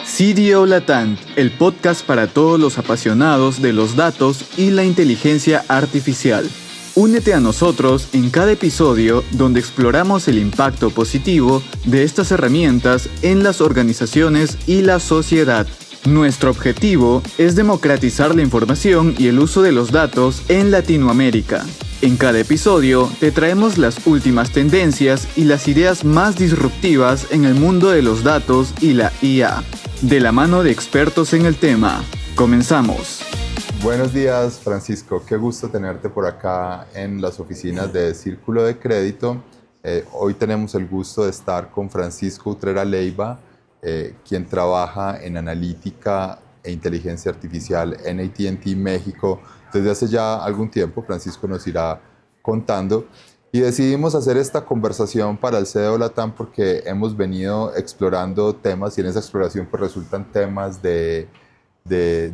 CDO Latam, el podcast para todos los apasionados de los datos y la inteligencia artificial. Únete a nosotros en cada episodio donde exploramos el impacto positivo de estas herramientas en las organizaciones y la sociedad. Nuestro objetivo es democratizar la información y el uso de los datos en Latinoamérica. En cada episodio te traemos las últimas tendencias y las ideas más disruptivas en el mundo de los datos y la IA, de la mano de expertos en el tema. Comenzamos. Buenos días, Francisco. Qué gusto tenerte por acá en las oficinas de Círculo de Crédito. Hoy tenemos el gusto de estar con Francisco Utrera Leiva, quien trabaja en analítica e inteligencia artificial en AT&T México desde hace ya algún tiempo. Francisco nos irá contando. Y decidimos hacer esta conversación para el CDO Latam porque hemos venido explorando temas y en esa exploración pues resultan temas de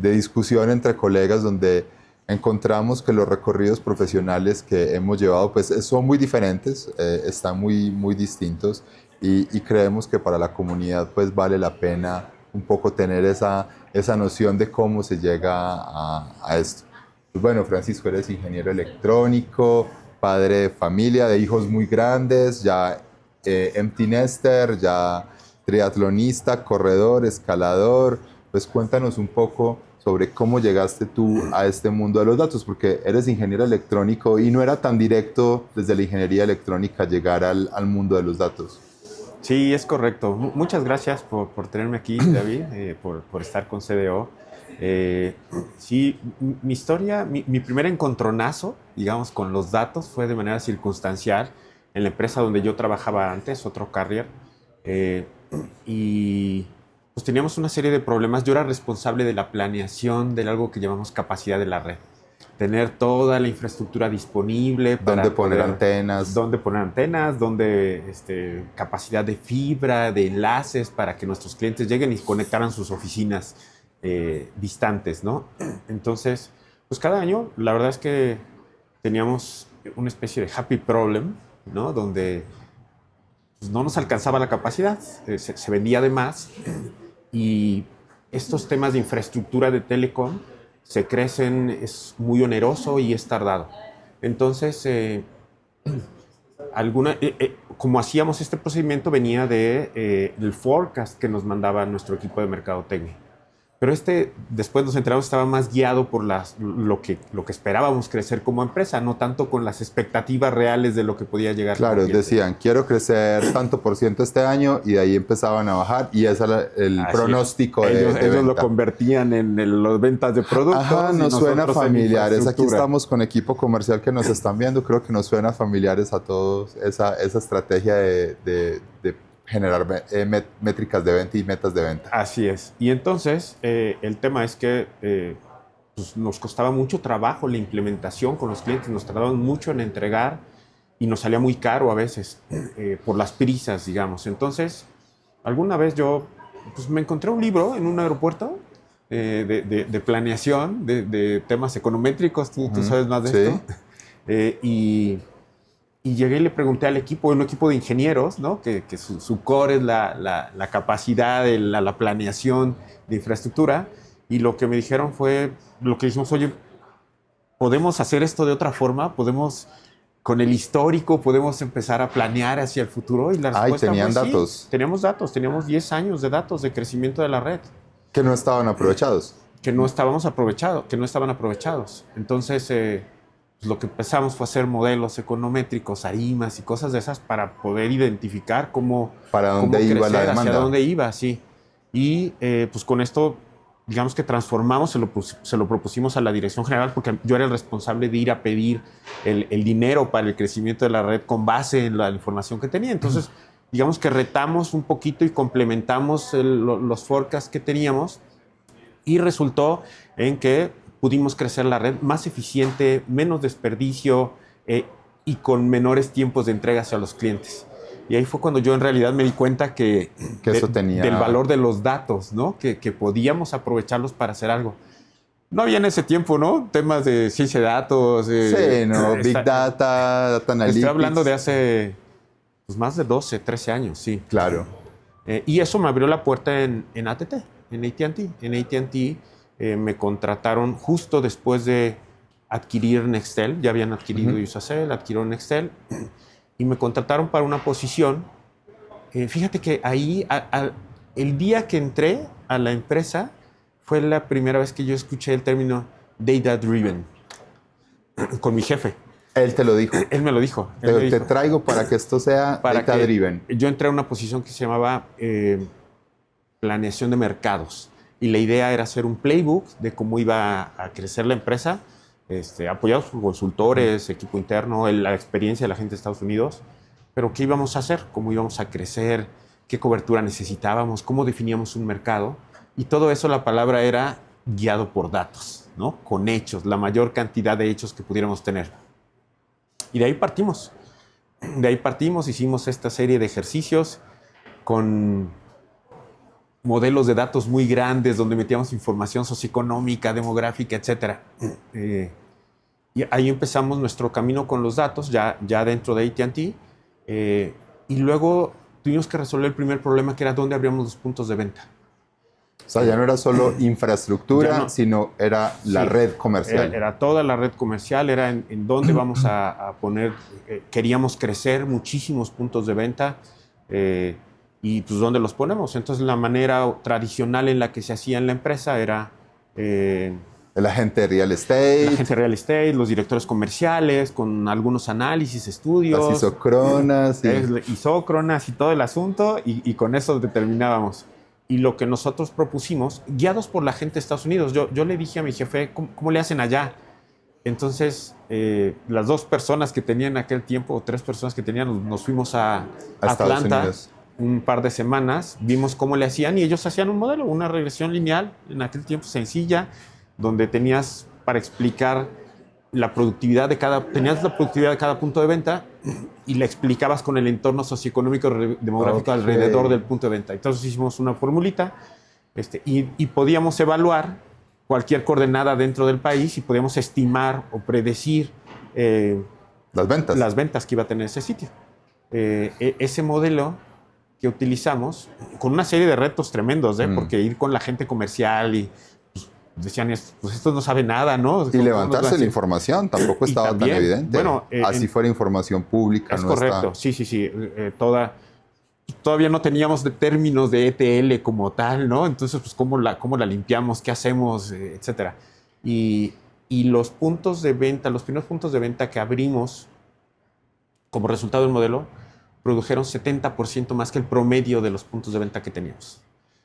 discusión entre colegas donde encontramos que los recorridos profesionales que hemos llevado pues son muy diferentes, están muy distintos y creemos que para la comunidad pues vale la pena un poco tener esa noción de cómo se llega a esto. Pues bueno, Francisco, eres ingeniero electrónico, padre de familia, de hijos muy grandes, ya empty nester, ya triatlonista, corredor, escalador. Pues cuéntanos un poco sobre cómo llegaste tú a este mundo de los datos, porque eres ingeniero electrónico y no era tan directo desde la ingeniería electrónica llegar al mundo de los datos. Sí, es correcto. Muchas gracias por tenerme aquí, David, por estar con CDO. Sí, mi historia, mi primer encontronazo, digamos, con los datos fue de manera circunstancial en la empresa donde yo trabajaba antes, otro carrier, y pues teníamos una serie de problemas. Yo era responsable de la planeación de algo que llamamos capacidad de la red. Tener toda la infraestructura disponible para ¿Dónde poner antenas? Dónde poner antenas, capacidad de fibra, de enlaces para que nuestros clientes lleguen y conectaran sus oficinas distantes, ¿no? Entonces, pues cada año la verdad es que teníamos una especie de happy problem, ¿no? Donde pues, no nos alcanzaba la capacidad, se vendía de más y estos temas de infraestructura de telecom se crecen, es muy oneroso y es tardado. Entonces, como hacíamos este procedimiento venía del forecast que nos mandaba nuestro equipo de mercadotecnia. Pero después nos enteramos, estaba más guiado por lo que esperábamos crecer como empresa, no tanto con las expectativas reales de lo que podía llegar. Claro, decían, quiero crecer tanto por ciento este año y de ahí empezaban a bajar y ese era el pronóstico de ellos venta. Lo convertían en las ventas de productos. Ajá, nos suena familiares. Aquí estamos con equipo comercial que nos están viendo, creo que nos suena familiares a todos esa estrategia de generar métricas de venta y metas de venta. Así es. Y entonces, el tema es que pues nos costaba mucho trabajo la implementación con los clientes, nos tardaban mucho en entregar y nos salía muy caro a veces por las prisas, digamos. Entonces, alguna vez yo pues, me encontré un libro en un aeropuerto de planeación, de temas econométricos, tú sabes más de esto. Y llegué y le pregunté al equipo, un equipo de ingenieros, ¿no? que su core es la capacidad de la planeación de infraestructura. Y lo que me dijeron fue, lo que dijimos, oye, ¿podemos hacer esto de otra forma? ¿Podemos, con el histórico, podemos empezar a planear hacia el futuro? Y la respuesta ¿tenían fue datos? Sí, teníamos datos, teníamos 10 años de datos de crecimiento de la red. Que no estaban aprovechados. Que no estaban aprovechados. Entonces, lo que empezamos fue hacer modelos econométricos, ARIMAS y cosas de esas para poder identificar cómo iba la demanda. Hacia dónde iba, sí. Y pues con esto, digamos que transformamos, se lo propusimos a la dirección general porque yo era el responsable de ir a pedir el dinero para el crecimiento de la red con base en la información que tenía. Entonces, digamos que retamos un poquito y complementamos los forecasts que teníamos y resultó en que pudimos crecer la red más eficiente, menos desperdicio y con menores tiempos de entrega hacia los clientes. Y ahí fue cuando yo en realidad me di cuenta que eso tenía del valor de los datos, ¿no? Que podíamos aprovecharlos para hacer algo. No había en ese tiempo, ¿no? Temas de ciencia de datos. Sí, ¿no? Big Data, Data Analytics. Estoy hablando de hace pues, más de 12, 13 años, sí. Claro. Y eso me abrió la puerta en AT&T. en AT&T. En AT&T me contrataron justo después de adquirir Nextel. Ya habían adquirido Usacell, adquirieron Nextel y me contrataron para una posición. Fíjate que ahí, el día que entré a la empresa, fue la primera vez que yo escuché el término data driven con mi jefe. Él te lo dijo. Él me lo dijo. Te traigo para que esto sea data driven. Yo entré a una posición que se llamaba planeación de mercados. Y la idea era hacer un playbook de cómo iba a crecer la empresa, apoyados por consultores, equipo interno, la experiencia de la gente de Estados Unidos. Pero ¿qué íbamos a hacer? ¿Cómo íbamos a crecer? ¿Qué cobertura necesitábamos? ¿Cómo definíamos un mercado? Y todo eso, la palabra era guiado por datos, ¿no? Con hechos, la mayor cantidad de hechos que pudiéramos tener. Y de ahí partimos. Hicimos esta serie de ejercicios con modelos de datos muy grandes donde metíamos información socioeconómica, demográfica, etc. Y ahí empezamos nuestro camino con los datos, ya dentro de AT&T. Y luego tuvimos que resolver el primer problema, que era dónde abríamos los puntos de venta. O sea, ya no era solo infraestructura, sino era la red comercial. Era toda la red comercial, era en dónde vamos a poner. Queríamos crecer muchísimos puntos de venta y pues dónde los ponemos. Entonces la manera tradicional en la que se hacía en la empresa era... el agente de real estate. El agente de real estate, los directores comerciales, con algunos análisis, estudios. Las isócronas. Isócronas y todo el asunto, y con eso determinábamos. Y lo que nosotros propusimos, guiados por la gente de Estados Unidos, yo le dije a mi jefe, ¿cómo le hacen allá? Entonces, las 2 personas que tenían en aquel tiempo, o 3 personas que tenían, nos fuimos a Atlanta un par de semanas, vimos cómo le hacían y ellos hacían un modelo, una regresión lineal, en aquel tiempo sencilla, donde tenías para explicar la productividad de cada punto de venta y la explicabas con el entorno socioeconómico demográfico alrededor del punto de venta. Entonces hicimos una formulita y podíamos evaluar cualquier coordenada dentro del país y podíamos estimar o predecir las ventas que iba a tener ese sitio. Ese modelo que utilizamos, con una serie de retos tremendos, porque ir con la gente comercial y decían, pues esto no sabe nada, ¿no? Y levantarse la información tampoco estaba tan evidente. Bueno, así fuera información pública. Es correcto, sí. Todavía no teníamos términos de ETL como tal, ¿no? Entonces, pues, ¿cómo la limpiamos? ¿Qué hacemos? Etcétera. Y los puntos de venta, los primeros puntos de venta que abrimos como resultado del modelo, produjeron 70% más que el promedio de los puntos de venta que teníamos.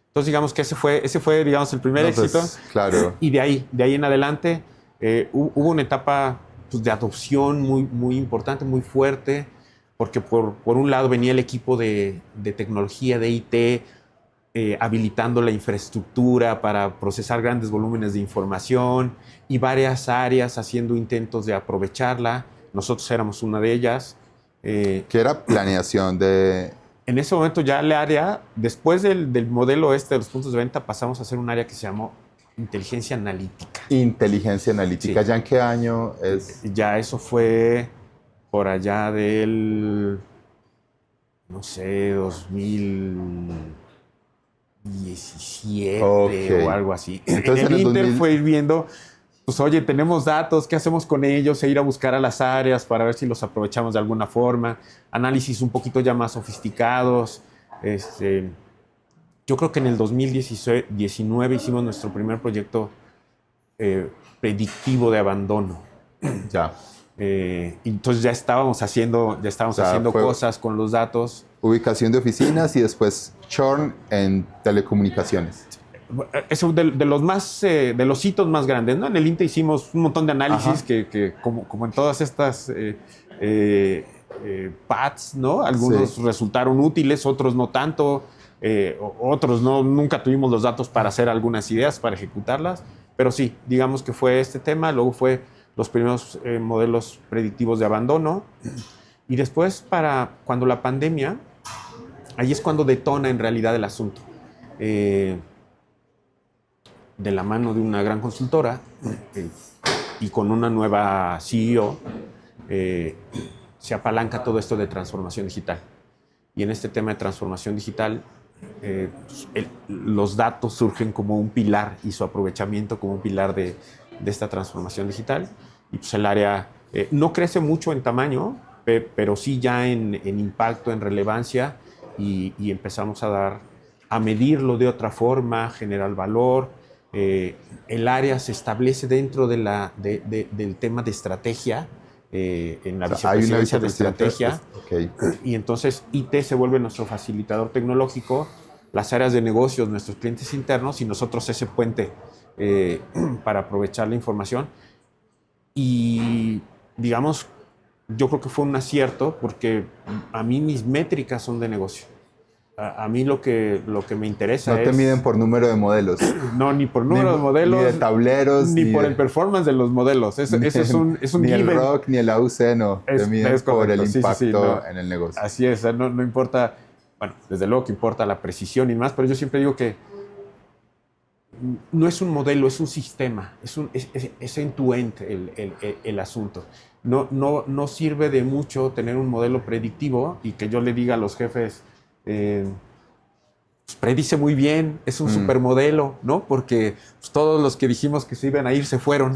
Entonces, digamos que ese fue digamos, el primer éxito. Claro. Y de ahí en adelante hubo una etapa pues, de adopción muy importante, muy fuerte, porque por un lado venía el equipo de tecnología, de IT, habilitando la infraestructura para procesar grandes volúmenes de información y varias áreas haciendo intentos de aprovecharla. Nosotros éramos una de ellas. Que era planeación de... En ese momento ya el área, después del modelo de los puntos de venta, pasamos a hacer un área que se llamó inteligencia analítica. Inteligencia analítica. Sí. ¿Ya en qué año es? Ya eso fue por allá del, no sé, 2017 o algo así. Entonces, en el Inter fue ir viendo, pues oye, tenemos datos, ¿qué hacemos con ellos? Ir a buscar a las áreas para ver si los aprovechamos de alguna forma. Análisis un poquito ya más sofisticados. Yo creo que en el 2019 hicimos nuestro primer proyecto predictivo de abandono. Ya. Entonces ya estábamos haciendo cosas con los datos. Ubicación de oficinas y después churn en telecomunicaciones. Es de los hitos más grandes, ¿no? En el INTE hicimos un montón de análisis que como en todas estas paths, ¿no? Algunos resultaron útiles, otros no tanto, otros nunca tuvimos los datos para hacer algunas ideas, para ejecutarlas, pero sí, digamos que fue este tema, luego fue los primeros modelos predictivos de abandono y después cuando la pandemia, ahí es cuando detona en realidad el asunto. De la mano de una gran consultora y con una nueva CEO, se apalanca todo esto de transformación digital. Y en este tema de transformación digital los datos surgen como un pilar y su aprovechamiento como un pilar de esta transformación digital. Y pues el área no crece mucho en tamaño, pero sí ya en impacto, en relevancia, y empezamos a medirlo de otra forma, generar valor. El área se establece dentro del tema de estrategia, en la vicepresidencia de estrategia. Okay. Y entonces IT se vuelve nuestro facilitador tecnológico, las áreas de negocios, nuestros clientes internos, y nosotros ese puente para aprovechar la información. Y digamos, yo creo que fue un acierto porque a mí mis métricas son de negocio. A mí lo que me interesa es... No te miden por número de modelos. No, ni por número de modelos. Ni de tableros. Ni por el performance de los modelos. Eso es un ni given. el ROC, ni el AUC, no. Te miden por el impacto no. en el negocio. Así es, no importa... Bueno, desde luego que importa la precisión y más, pero yo siempre digo que no es un modelo, es un sistema. Es end-to-end el asunto. No sirve de mucho tener un modelo predictivo y que yo le diga a los jefes... pues predice muy bien, es un supermodelo, ¿no? Porque pues, todos los que dijimos que se iban a ir se fueron.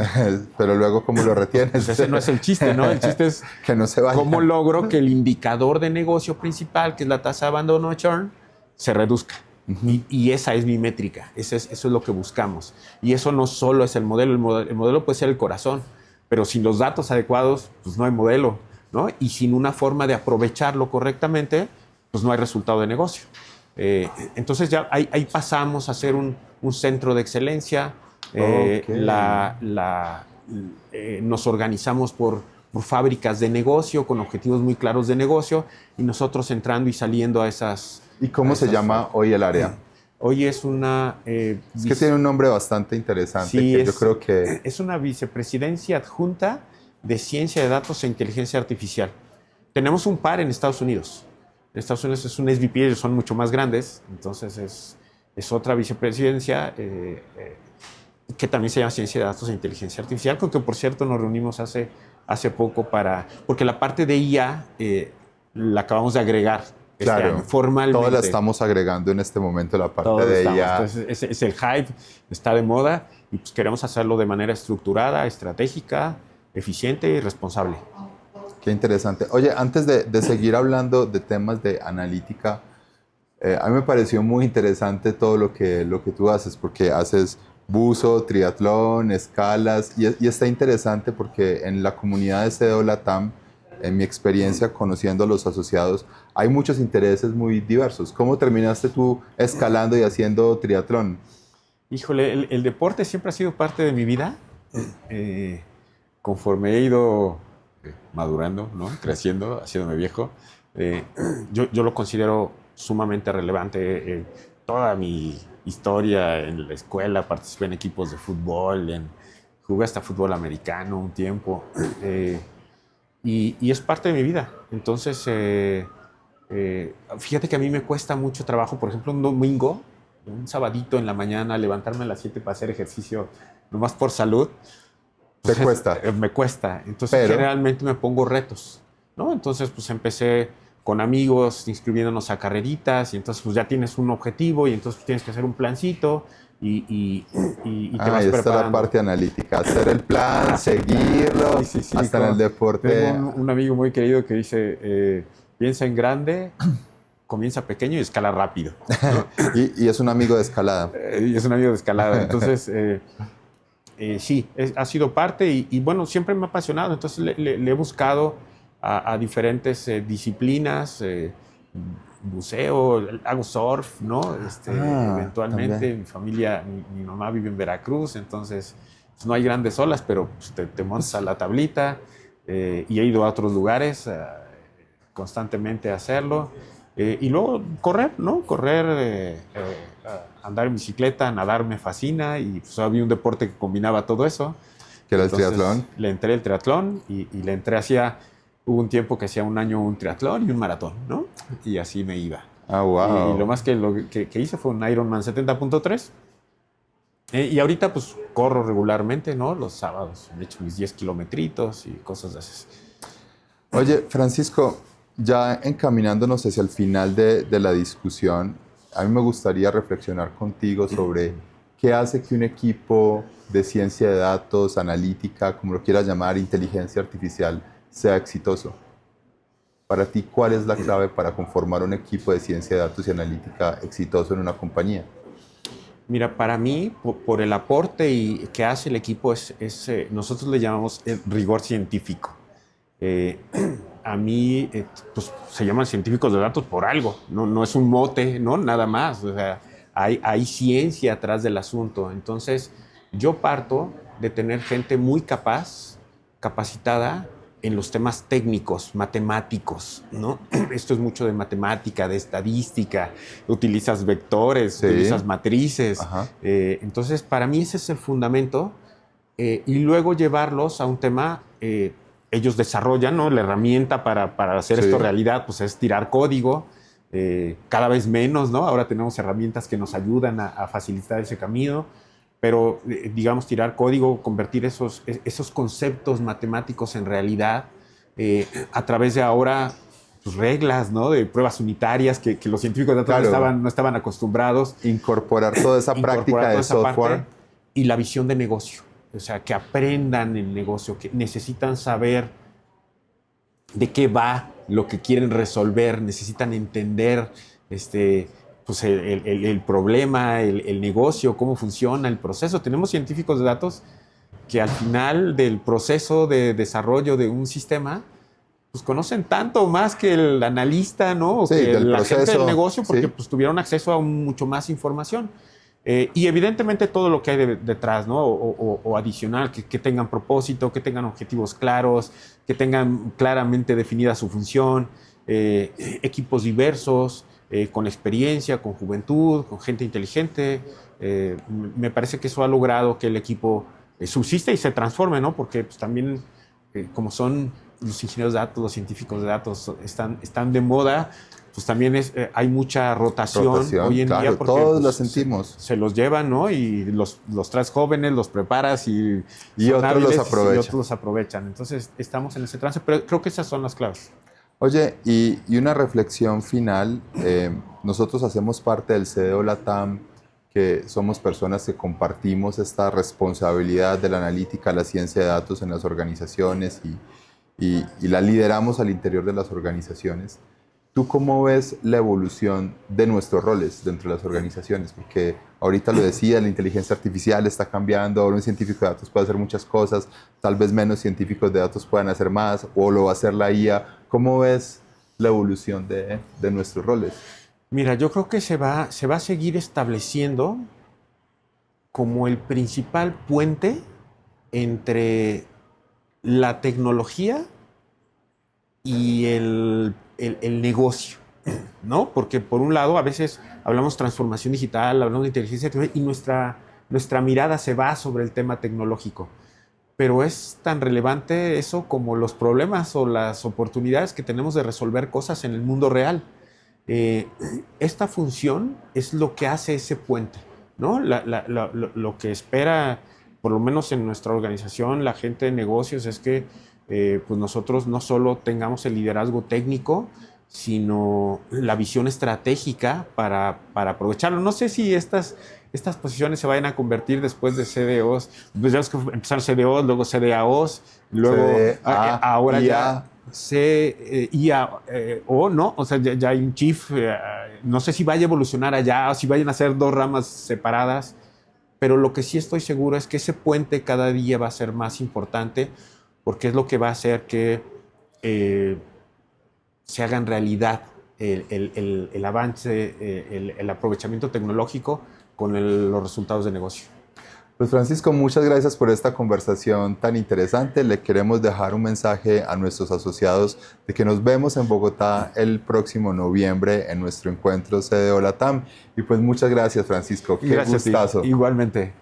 Pero luego, ¿cómo lo retienes? Pues ese no es el chiste, ¿no? El chiste es que no se vaya. cómo logro que el indicador de negocio principal, que es la tasa de abandono de churn, se reduzca. Y esa es mi métrica, eso es lo que buscamos. Y eso no solo es el modelo, el modelo puede ser el corazón, pero sin los datos adecuados, pues no hay modelo, ¿no? Y sin una forma de aprovecharlo correctamente, pues no hay resultado de negocio. Entonces ya ahí pasamos a ser un centro de excelencia. Nos organizamos por fábricas de negocio con objetivos muy claros de negocio y nosotros entrando y saliendo a esas... ¿Y cómo se llama hoy el área? Hoy es una... es que tiene un nombre bastante interesante. Sí, que yo creo que... Es una vicepresidencia adjunta de Ciencia de Datos e Inteligencia Artificial. Tenemos un par en Estados Unidos. En Estados Unidos es un SVP, ellos son mucho más grandes, entonces es otra vicepresidencia que también se llama Ciencia de Datos e Inteligencia Artificial, con que por cierto nos reunimos hace poco porque la parte de IA la acabamos de agregar claro, año, formalmente. Todos la estamos agregando en este momento, la parte de IA. Entonces, es el hype, está de moda y pues queremos hacerlo de manera estructurada, estratégica, eficiente y responsable. Qué interesante. Oye, antes de seguir hablando de temas de analítica, a mí me pareció muy interesante todo lo que tú haces, porque haces buzo, triatlón, escalas, y está interesante porque en la comunidad de CDO Latam, en mi experiencia conociendo a los asociados, hay muchos intereses muy diversos. ¿Cómo terminaste tú escalando y haciendo triatlón? Híjole, el deporte siempre ha sido parte de mi vida. Conforme he ido madurando, ¿no? Creciendo, haciéndome viejo, yo lo considero sumamente relevante. Toda mi historia en la escuela, participé en equipos de fútbol, jugué hasta fútbol americano un tiempo, y es parte de mi vida. Entonces, fíjate que a mí me cuesta mucho trabajo, por ejemplo, un domingo, un sabadito en la mañana, levantarme a las 7 para hacer ejercicio, nomás por salud. ¿Te cuesta? Me cuesta. Entonces, generalmente me pongo retos, ¿no? Entonces, pues empecé con amigos inscribiéndonos a carreritas y entonces pues ya tienes un objetivo y entonces tienes que hacer un plancito y te vas preparando. Esta es la parte analítica, hacer el plan, seguirlo, sí, hasta en el deporte. Tengo un amigo muy querido que dice, piensa en grande, comienza pequeño y escala rápido, ¿no? y es un amigo de escalada. Y es un amigo de escalada. Entonces, sí, ha sido parte y bueno, siempre me ha apasionado. Entonces le he buscado a diferentes disciplinas, buceo, hago surf, ¿no? Eventualmente también. Mi familia, mi mamá vive en Veracruz, entonces pues, no hay grandes olas, pero pues, te montas a la tablita y he ido a otros lugares constantemente a hacerlo. Y luego correr, ¿no? Correr, andar en bicicleta, nadar me fascina y pues, había un deporte que combinaba todo eso. ¿Que era el triatlón? Le entré el triatlón y le entré hubo un tiempo que hacía un año un triatlón y un maratón, ¿no? Y así me iba. Ah, wow. Y lo más que hice fue un Ironman 70.3. Y ahorita pues corro regularmente, ¿no? Los sábados he hecho mis 10 kilometritos y cosas de esas. Oye, Francisco, ya encaminándonos hacia el final de la discusión, a mí me gustaría reflexionar contigo sobre qué hace que un equipo de ciencia de datos, analítica, como lo quieras llamar, inteligencia artificial, sea exitoso. Para ti, ¿cuál es la clave para conformar un equipo de ciencia de datos y analítica exitoso en una compañía? Mira, para mí, por el aporte que hace el equipo, nosotros le llamamos el rigor científico. A mí, pues, se llaman científicos de datos por algo, no es un mote, ¿no? Nada más. O sea, hay ciencia atrás del asunto. Entonces, yo parto de tener gente muy capacitada en los temas técnicos, matemáticos, ¿no? Esto es mucho de matemática, de estadística, utilizas vectores, sí, utilizas matrices. Entonces, para mí ese es el fundamento. Y luego llevarlos a un tema, ellos desarrollan, ¿no? La herramienta para hacer esto realidad, pues es tirar código, cada vez menos, ¿no? Ahora tenemos herramientas que nos ayudan a facilitar ese camino. Pero, digamos, tirar código, convertir esos conceptos matemáticos en realidad, a través de ahora, pues, reglas, ¿no? De pruebas unitarias que los científicos de datos no estaban acostumbrados. Incorporar toda esa práctica de software. Y la visión de negocio. O sea, que aprendan el negocio, que necesitan saber de qué va lo que quieren resolver, necesitan entender pues el problema, el negocio, cómo funciona el proceso. Tenemos científicos de datos que al final del proceso de desarrollo de un sistema, pues conocen tanto más que el analista, ¿no? O que la gente del negocio, porque pues tuvieron acceso a mucho más información. Y evidentemente todo lo que hay detrás, ¿no? O adicional, que tengan propósito, que tengan objetivos claros, que tengan claramente definida su función, equipos diversos, con experiencia, con juventud, con gente inteligente. Me parece que eso ha logrado que el equipo subsista y se transforme, ¿no? Porque pues, también, como son los ingenieros de datos, los científicos de datos, están de moda, pues también hay mucha rotación hoy en día. Porque, todos pues, la sentimos. Se los llevan, ¿no? Y los traes jóvenes, los preparas y otros los aprovechan. Y otros los aprovechan. Entonces, estamos en ese trance, pero creo que esas son las claves. Oye, y una reflexión final. Nosotros hacemos parte del CDO LATAM, que somos personas que compartimos esta responsabilidad de la analítica, la ciencia de datos en las organizaciones y la lideramos al interior de las organizaciones. ¿Tú cómo ves la evolución de nuestros roles dentro de las organizaciones? Porque ahorita lo decía, la inteligencia artificial está cambiando, ahora un científico de datos puede hacer muchas cosas, tal vez menos científicos de datos puedan hacer más, o lo va a hacer la IA. ¿Cómo ves la evolución de nuestros roles? Mira, yo creo que se va a seguir estableciendo como el principal puente entre la tecnología y el negocio, ¿no? Porque por un lado a veces hablamos transformación digital, hablamos de inteligencia artificial y nuestra mirada se va sobre el tema tecnológico. Pero es tan relevante eso como los problemas o las oportunidades que tenemos de resolver cosas en el mundo real. Esta función es lo que hace ese puente, ¿no? Lo que espera, por lo menos en nuestra organización, la gente de negocios, es que pues nosotros no solo tengamos el liderazgo técnico, sino la visión estratégica para aprovecharlo. No sé si estas posiciones se vayan a convertir después de CDOs. Pues ya es que empezaron CDOs, luego CDAOs, luego ahora ya CIAO, ¿no? O sea, ya hay un chief. No sé si vaya a evolucionar allá o si vayan a ser dos ramas separadas, pero lo que sí estoy seguro es que ese puente cada día va a ser más importante, porque es lo que va a hacer que se haga en realidad el avance, el aprovechamiento tecnológico con los resultados de negocio. Pues Francisco, muchas gracias por esta conversación tan interesante. Le queremos dejar un mensaje a nuestros asociados de que nos vemos en Bogotá el próximo noviembre en nuestro encuentro CDO LATAM. Y pues muchas gracias, Francisco. Qué gustazo. Igualmente.